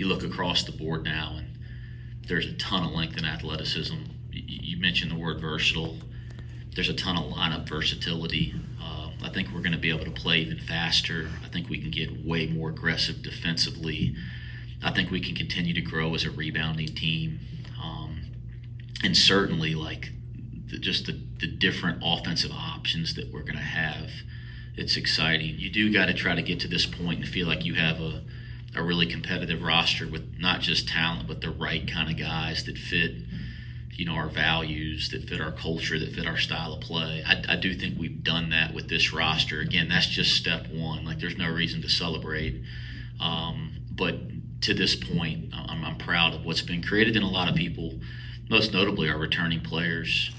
you look across the board now, and there's a ton of length and athleticism. You mentioned the word versatile. There's a ton of lineup versatility. I think we're going to be able to play even faster. I think we can get way more aggressive defensively. I think we can continue to grow as a rebounding team. And certainly, like, the different offensive options that we're going to have, it's exciting. You do got to try to get to this point and feel like you have a really competitive roster with not just talent, but the right kind of guys that fit, our values, that fit our culture, that fit our style of play. I do think we've done that with this roster. Again, that's just step one. Like, there's no reason to celebrate. But to this point, I'm proud of what's been created, and a lot of people, most notably our returning players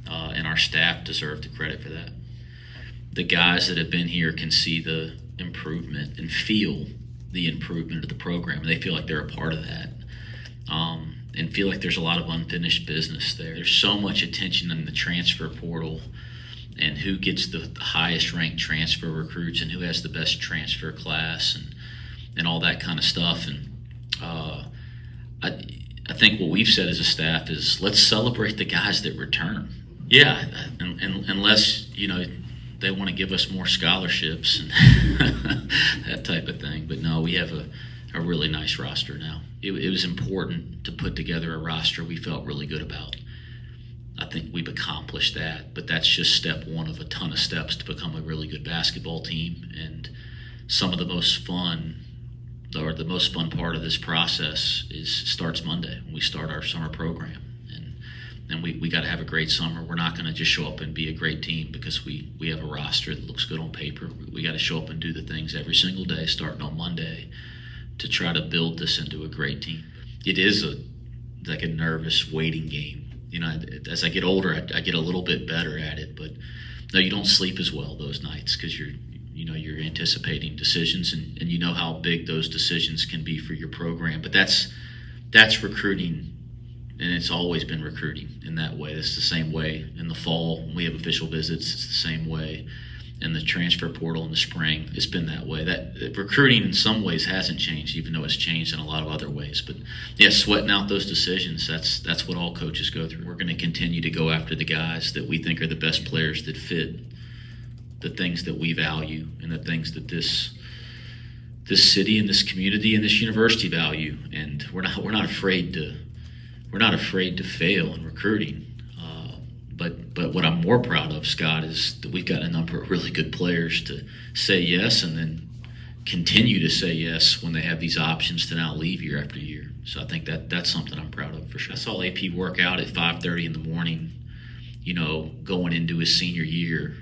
and our staff, deserve the credit for that. The guys that have been here can see the improvement and feel the improvement of the program. They feel like they're a part of that. And feel like there's a lot of unfinished business there. There's so much attention in the transfer portal and who gets the highest ranked transfer recruits and who has the best transfer class and all that kind of stuff. And I think what we've said as a staff is, let's celebrate the guys that return. Yeah, and unless, they want to give us more scholarships and that type of thing. But no, we have a really nice roster now. It was important to put together a roster we felt really good about. I think we've accomplished that, but that's just step one of a ton of steps to become a really good basketball team. And some of the most fun part of this process starts Monday when we start our summer program. And we got to have a great summer. We're not going to just show up and be a great team because we have a roster that looks good on paper. We got to show up and do the things every single day, starting on Monday, to try to build this into a great team. It is like a nervous waiting game. As I get older, I get a little bit better at it. But no, you don't sleep as well those nights because you're anticipating decisions and you know how big those decisions can be for your program. But that's recruiting. And it's always been recruiting in that way. It's the same way in the fall when we have official visits. It's the same way in the transfer portal in the spring. It's been that way. That recruiting in some ways hasn't changed, even though it's changed in a lot of other ways. But yeah, sweating out those decisions, that's what all coaches go through. We're going to continue to go after the guys that we think are the best players that fit the things that we value and the things that this city and this community and this university value. And we're not afraid to fail in recruiting. But what I'm more proud of, Scott, is that we've got a number of really good players to say yes and then continue to say yes when they have these options to now leave year after year. So I think that's something I'm proud of for sure. I saw AP work out at 5:30 in the morning, going into his senior year.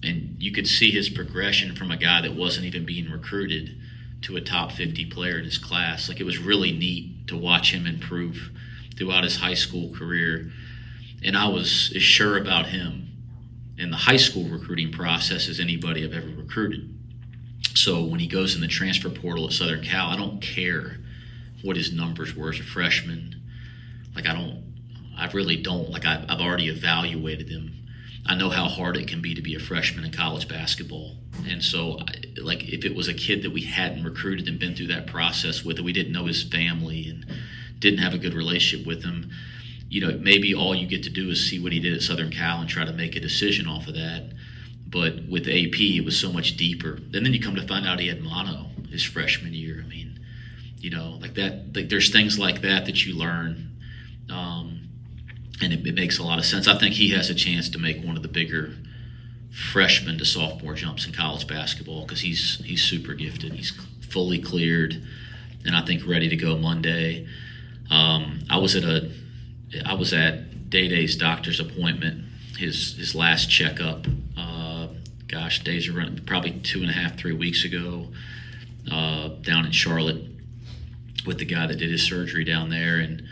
And you could see his progression from a guy that wasn't even being recruited to a top 50 player in his class. It was really neat to watch him improve throughout his high school career. And I was as sure about him in the high school recruiting process as anybody I've ever recruited. So when he goes in the transfer portal at Southern Cal, I don't care what his numbers were as a freshman. I really don't. I've already evaluated him. I know how hard it can be to be a freshman in college basketball. And so, if it was a kid that we hadn't recruited and been through that process with, and we didn't know his family and didn't have a good relationship with him, maybe all you get to do is see what he did at Southern Cal and try to make a decision off of that. But with AP, it was so much deeper. And then you come to find out he had mono his freshman year. I mean, there's things like that you learn. And it makes a lot of sense. I think he has a chance to make one of the bigger freshman to sophomore jumps in college basketball because he's super gifted. He's fully cleared and I think ready to go Monday. I was at Day-Day's doctor's appointment, his last checkup. Days are running, probably 2.5, 3 weeks ago, down in Charlotte with the guy that did his surgery down there. And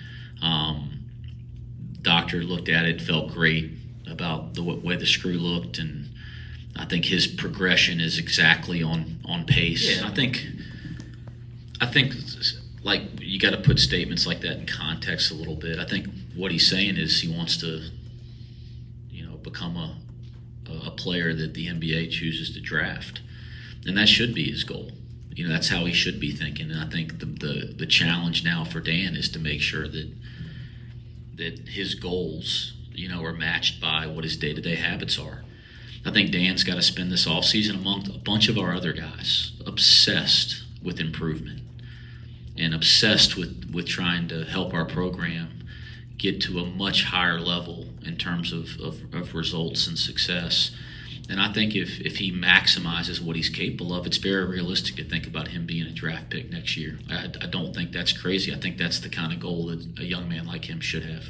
doctor looked at it, felt great about the way the screw looked, and I think his progression is exactly on pace. Yeah. I think you got to put statements like that in context a little bit. I think what he's saying is he wants to, become a player that the NBA chooses to draft, and that should be his goal. That's how he should be thinking. And I think the challenge now for Dan is to make sure that his goals, are matched by what his day-to-day habits are. I think Dan's got to spend this offseason among a bunch of our other guys obsessed with improvement and obsessed with trying to help our program get to a much higher level in terms of results and success. And I think if he maximizes what he's capable of, it's very realistic to think about him being a draft pick next year. I don't think that's crazy. I think that's the kind of goal that a young man like him should have.